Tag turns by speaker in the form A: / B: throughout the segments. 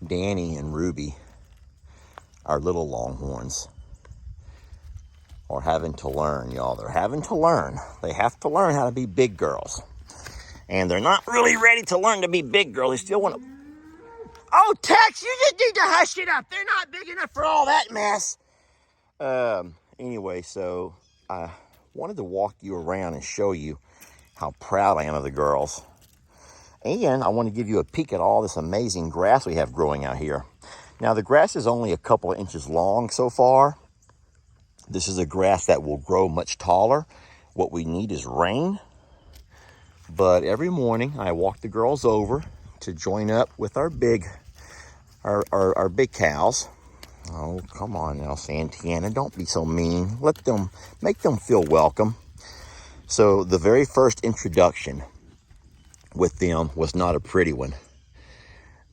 A: Danny and Ruby, our little Longhorns, are having to learn, y'all. They're having to learn. They have to learn how to be big girls. And they're not really ready to learn to be big girls. They still want to... Oh, Tex, you just need to hush it up. They're not big enough for all that mess. Anyway, so I wanted to walk you around and show you how proud I am of the girls. And I want to give you a peek at all this amazing grass we have growing out here. Now, the grass is only a couple of inches long so far. This is a grass that will grow much taller. What we need is rain. But every morning I walk the girls over to join up with our big cows. Oh, come on now, Santana, don't be so mean. Make them feel welcome. So the very first introduction with them was not a pretty one.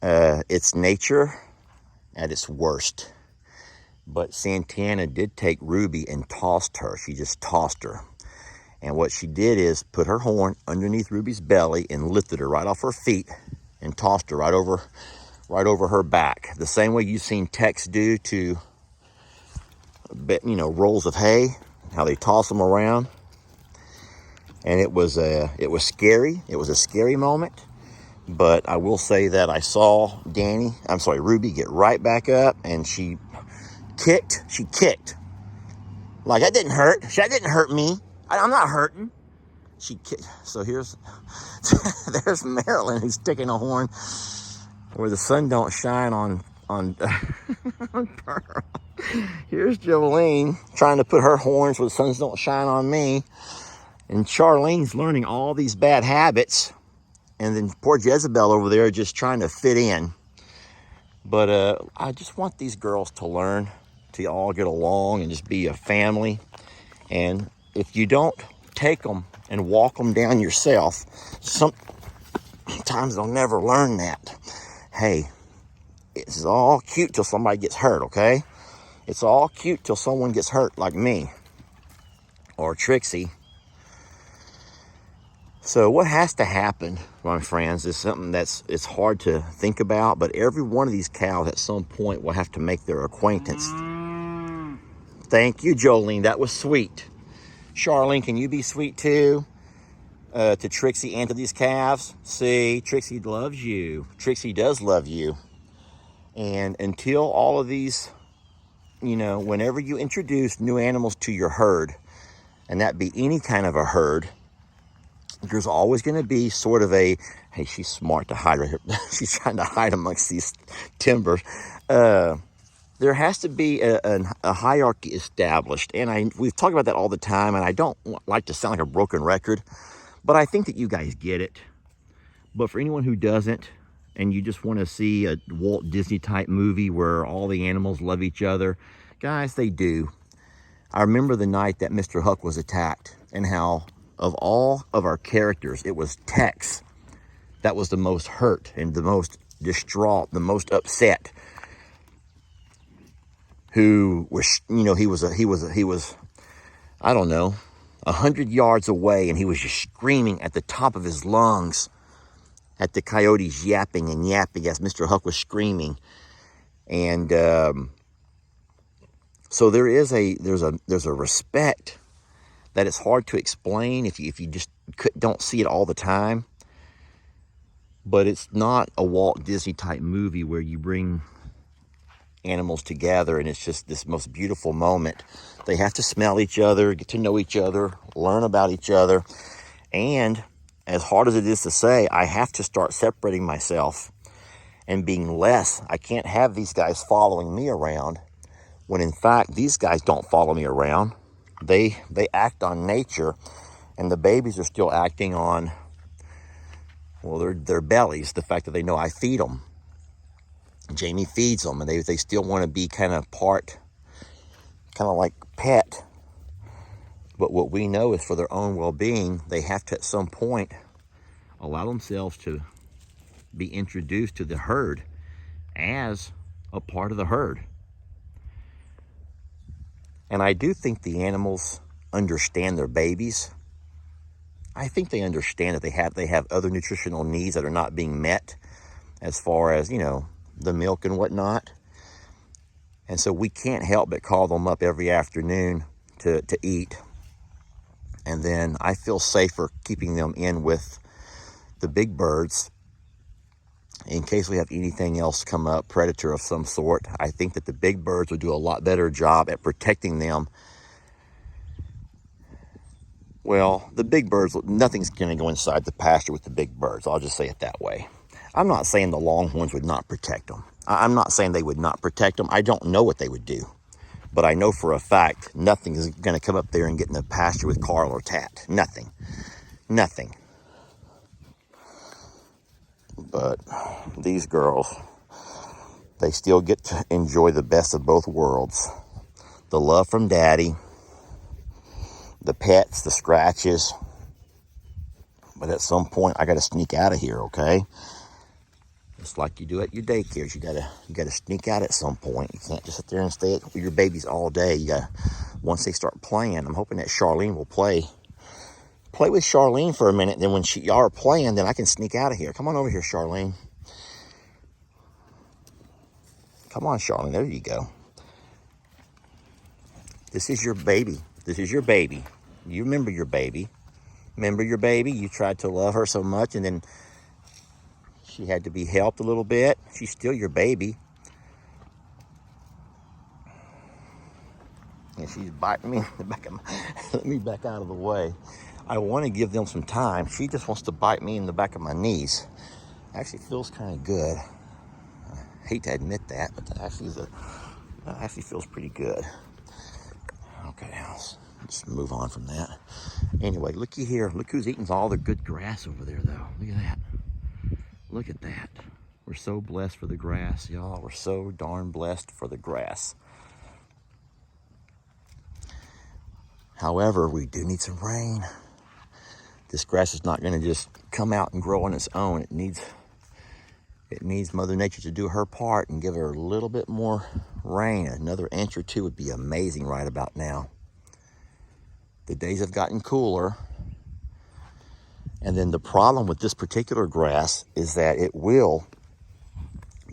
A: It's nature at its worst. But Santana did take Ruby and tossed her. She just tossed her. And what she did is put her horn underneath Ruby's belly and lifted her right off her feet and tossed her right over her back. The same way you've seen Tex do to, rolls of hay, how they toss them around. And it was scary. It was a scary moment. But I will say that I saw Ruby get right back up, and she kicked. Like, that didn't hurt. That didn't hurt me. I'm not hurting. She kicked. So there's Marilyn, who's sticking a horn where the sun don't shine on Pearl. Here's Jolene trying to put her horns where the sun don't shine on me. And Charlene's learning all these bad habits. And then poor Jezebel over there just trying to fit in. But I just want these girls to learn to all get along and just be a family. And if you don't take them and walk them down yourself, sometimes they'll never learn that. Hey, it's all cute till somebody gets hurt, okay? It's all cute till someone gets hurt, like me or Trixie. So what has to happen, my friends, is something it's hard to think about, but every one of these cows at some point will have to make their acquaintance. Thank you, Jolene. That was sweet. Charlene, can you be sweet too? To Trixie and to these calves? See, Trixie loves you. Trixie does love you. And until all of these, whenever you introduce new animals to your herd, and that be any kind of a herd, there's always going to be sort of hey, she's smart to hide right here. She's trying to hide amongst these timbers. There has to be a hierarchy established. And we've talked about that all the time, and I don't like to sound like a broken record, but I think that you guys get it. But for anyone who doesn't, and you just want to see a Walt Disney type movie where all the animals love each other, guys, they do. I remember the night that Mr. Huck was attacked, and how of all of our characters, it was Tex that was the most hurt and the most distraught, the most upset. Who was, he was, I don't know, 100 yards away, and he was just screaming at the top of his lungs at the coyotes yapping as Mr. Huck was screaming. And so there's a respect that it's hard to explain if you just don't see it all the time. But it's not a Walt Disney type movie where you bring animals together and it's just this most beautiful moment. They have to smell each other, get to know each other, learn about each other. And as hard as it is to say, I have to start separating myself and being less. I can't have these guys following me around when in fact these guys don't follow me around. They act on nature, and the babies are still acting on, well, their bellies, the fact that they know I feed them. Jamie feeds them, and they still want to be kind of like pet. But what we know is for their own well-being, they have to at some point allow themselves to be introduced to the herd as a part of the herd. And I do think the animals understand their babies. I think they understand that they have other nutritional needs that are not being met, as far as, the milk and whatnot. And so we can't help but call them up every afternoon to eat. And then I feel safer keeping them in with the big birds in case we have anything else come up, predator of some sort. I think that the big birds would do a lot better job at protecting them. Well, the big birds, nothing's going to go inside the pasture with the big birds. I'll just say it that way. I'm not saying the Longhorns would not protect them. I'm not saying they would not protect them. I don't know what they would do. But I know for a fact nothing is going to come up there and get in the pasture with Carl or Tat. Nothing. Nothing. But these girls, they still get to enjoy the best of both worlds. The love from Daddy, the pets, the scratches. But at some point, I got to sneak out of here, okay? It's like you do at your daycares. You gotta sneak out at some point. You can't just sit there and stay with your babies all day. You gotta, once they start playing, I'm hoping that Charlene will play with Charlene for a minute. Then when y'all are playing, then I can sneak out of here. Come on over here, Charlene. Come on, Charlene. There you go. This is your baby. This is your baby. You remember your baby. Remember your baby? You tried to love her so much, and then she had to be helped a little bit. She's still your baby. And she's biting me in the back of my... Let me back out of the way. I want to give them some time. She just wants to bite me in the back of my knees. Actually feels kind of good. I hate to admit that, but that actually feels pretty good. Okay, let's move on from that. Anyway, looky here. Look who's eating all the good grass over there, though. Look at that. Look at that. We're so blessed for the grass, y'all. We're so darn blessed for the grass. However, we do need some rain. This grass is not going to just come out and grow on its own. It needs Mother Nature to do her part and give her a little bit more rain. Another inch or two would be amazing right about now. The days have gotten cooler. And then the problem with this particular grass is that it will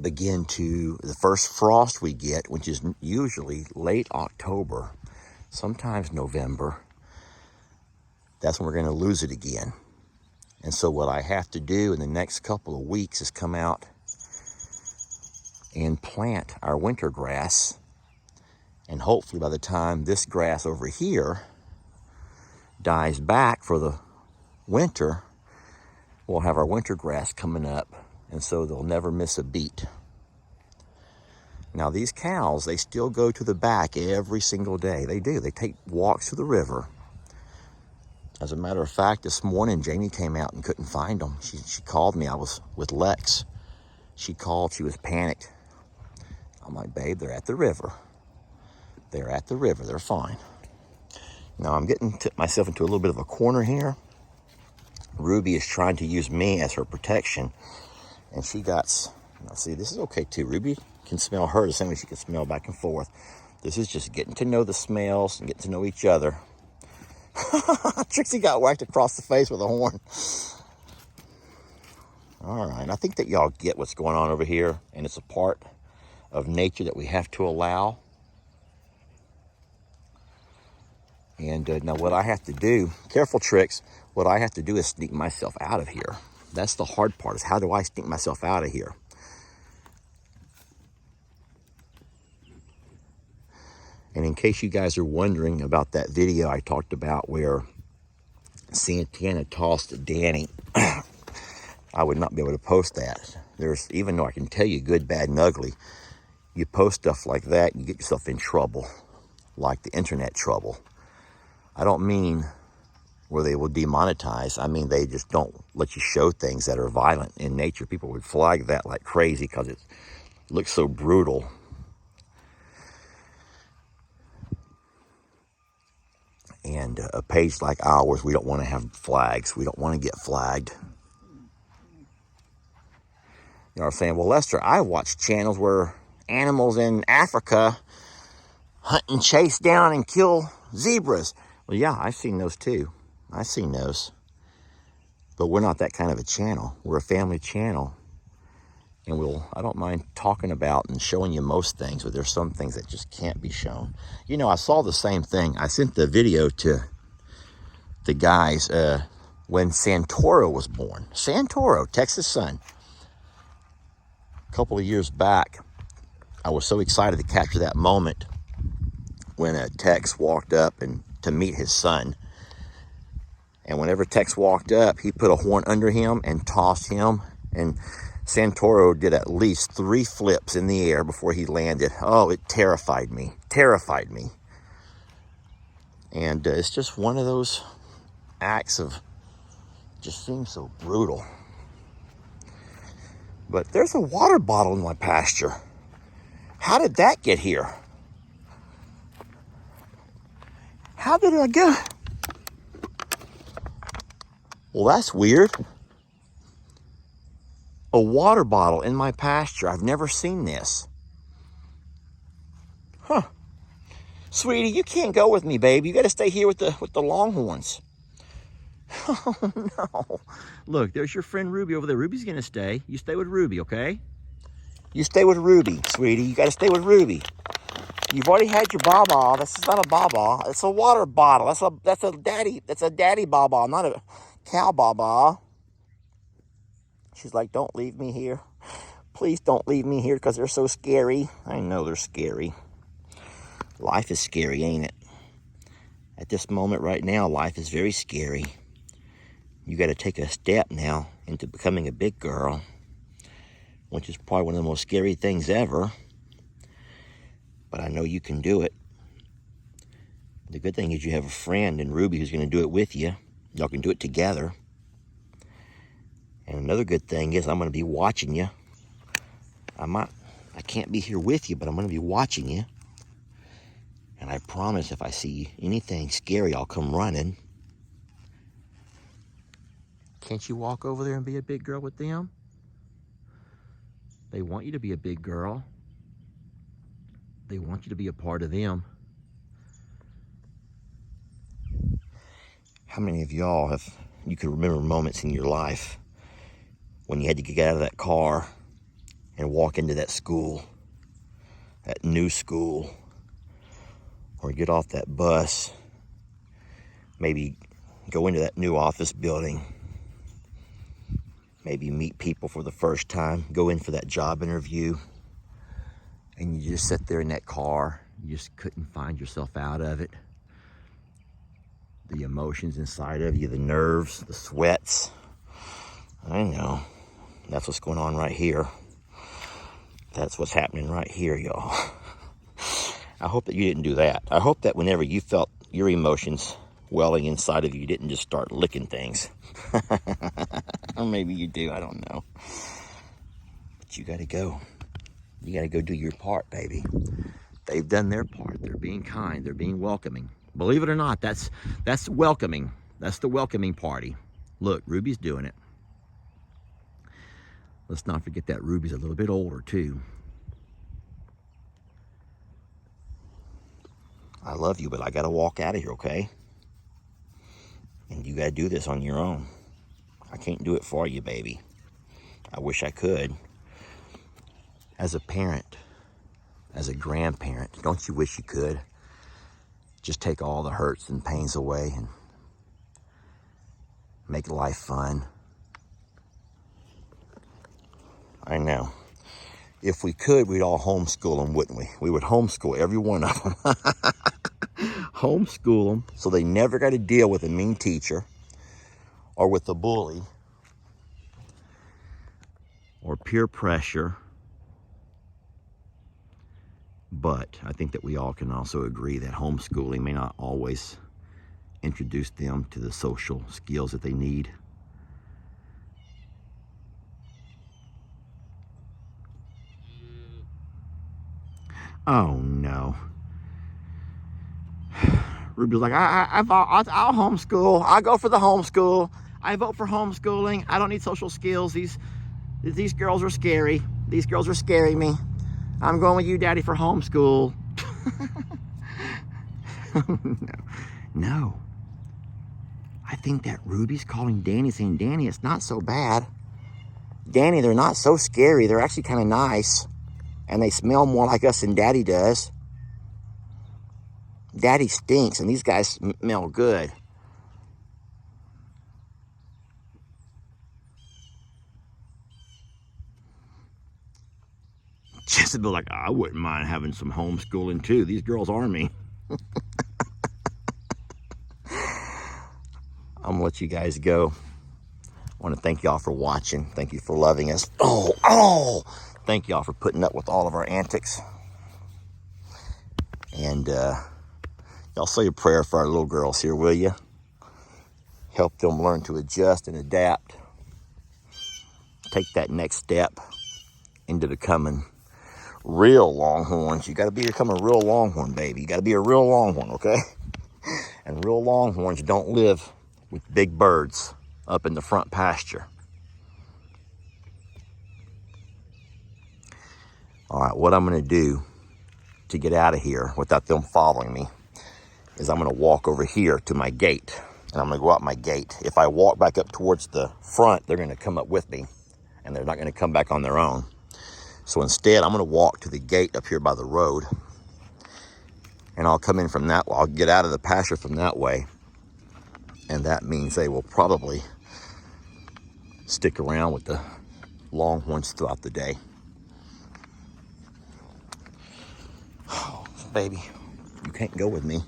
A: begin to, the first frost we get, which is usually late October, sometimes November, that's when we're going to lose it again. And so what I have to do in the next couple of weeks is come out and plant our winter grass. And hopefully by the time this grass over here dies back for the winter, we'll have our winter grass coming up, and so they'll never miss a beat. Now these cows, they still go to the back every single day. They do. They take walks to the river. As a matter of fact, this morning Jamie came out and couldn't find them. She called me. I was with Lex. She called. She was panicked. I'm like, babe, they're at the river. They're at the river. They're fine. Now I'm getting myself into a little bit of a corner here. Ruby is trying to use me as her protection, and she got, now see, this is okay too. Ruby can smell her the same way she can smell back and forth. This is just getting to know the smells and getting to know each other. Trixie got whacked across the face with a horn. All right, I think that y'all get what's going on over here, and it's a part of nature that we have to allow. And now what I have to do, careful Trix, what I have to do is sneak myself out of here. That's the hard part, is how do I sneak myself out of here? And in case you guys are wondering about that video I talked about where Santana tossed Danny, I would not be able to post that. Even though I can tell you good, bad, and ugly, you post stuff like that, you get yourself in trouble, like the internet trouble. I don't mean where they will demonetize. I mean, they just don't let you show things that are violent in nature. People would flag that like crazy because it looks so brutal. And a page like ours, we don't want to have flags. We don't want to get flagged. You know what I'm saying? Well, Lester, I watch channels where animals in Africa hunt and chase down and kill zebras. Well, yeah, I've seen those too. I've seen those. But we're not that kind of a channel. We're a family channel. And I don't mind talking about and showing you most things, but there's some things that just can't be shown. You know, I saw the same thing. I sent the video to the guys when Santoro was born. Santoro, Texas Sun. A couple of years back, I was so excited to capture that moment when Tex walked up and to meet his son. And whenever Tex walked up, he put a horn under him and tossed him. And Santoro did at least 3 flips in the air before he landed. Oh, it terrified me. Terrified me. And it's just one of those acts of, just seems so brutal. But there's a water bottle in my pasture. How did that get here? How did I go? Well, that's weird. A water bottle in my pasture. I've never seen this. Huh. Sweetie, you can't go with me, baby. You got to stay here with the Longhorns. Oh, no. Look, there's your friend Ruby over there. Ruby's going to stay. You stay with Ruby, okay? You stay with Ruby, sweetie. You got to stay with Ruby. You've already had your baba. This is not a baba. It's a water bottle. That's a daddy baba, not a cow baba. She's like, don't leave me here. Please don't leave me here because they're so scary. I know they're scary. Life is scary, ain't it? At this moment right now, life is very scary. You got to take a step now into becoming a big girl, which is probably one of the most scary things ever. But I know you can do it. The good thing is you have a friend in Ruby who's going to do it with you. Y'all can do it together. And another good thing is I'm going to be watching you. I can't be here with you, but I'm going to be watching you. And I promise if I see anything scary, I'll come running. Can't you walk over there and be a big girl with them? They want you to be a big girl. They want you to be a part of them. How many of y'all you can remember moments in your life when you had to get out of that car and walk into that school, that new school, or get off that bus, maybe go into that new office building, maybe meet people for the first time, go in for that job interview, and you just sit there in that car, you just couldn't find yourself out of it. The emotions inside of you, the nerves, the sweats. I know. That's what's going on right here. That's what's happening right here, y'all. I hope that you didn't do that. I hope that whenever you felt your emotions welling inside of you, you didn't just start licking things. Or maybe you do, I don't know. But you gotta go. You gotta go do your part, baby. They've done their part. They're being kind. They're being welcoming. Believe it or not, that's welcoming. That's the welcoming party. Look, Ruby's doing it. Let's not forget that Ruby's a little bit older, too. I love you, but I got to walk out of here, okay? And you got to do this on your own. I can't do it for you, baby. I wish I could. As a parent, as a grandparent, don't you wish you could? Just take all the hurts and pains away and make life fun. I know. If we could, we'd all homeschool them, wouldn't we? We would homeschool every one of them. Homeschool them so they never got to deal with a mean teacher or with a bully or peer pressure. But I think that we all can also agree that homeschooling may not always introduce them to the social skills that they need. Oh no. Ruby's like, I'll homeschool. I go for the homeschool. I vote for homeschooling. I don't need social skills. These girls are scary. These girls are scaring me. I'm going with you, Daddy, for homeschool. No. I think that Ruby's calling Danny, saying, Danny, it's not so bad. Danny, they're not so scary. They're actually kind of nice. And they smell more like us than Daddy does. Daddy stinks, and these guys smell good. Jezebel like, I wouldn't mind having some homeschooling too. These girls are me. I'm gonna let you guys go. I want to thank y'all for watching. Thank you for loving us. Oh! Thank y'all for putting up with all of our antics. And y'all say a prayer for our little girls here, will you? Help them learn to adjust and adapt. Take that next step into becoming real Longhorns. You got to become a real Longhorn, baby. You got to be a real Longhorn, okay? And real Longhorns don't live with big birds up in the front pasture. All right, what I'm going to do to get out of here without them following me is I'm going to walk over here to my gate. And I'm going to go out my gate. If I walk back up towards the front, they're going to come up with me. And they're not going to come back on their own. So instead, I'm going to walk to the gate up here by the road. And I'll come in from that way. I'll get out of the pasture from that way. And that means they will probably stick around with the Longhorns throughout the day. Oh, baby, you can't go with me.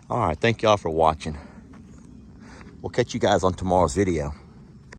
A: All right, thank y'all for watching. We'll catch you guys on tomorrow's video.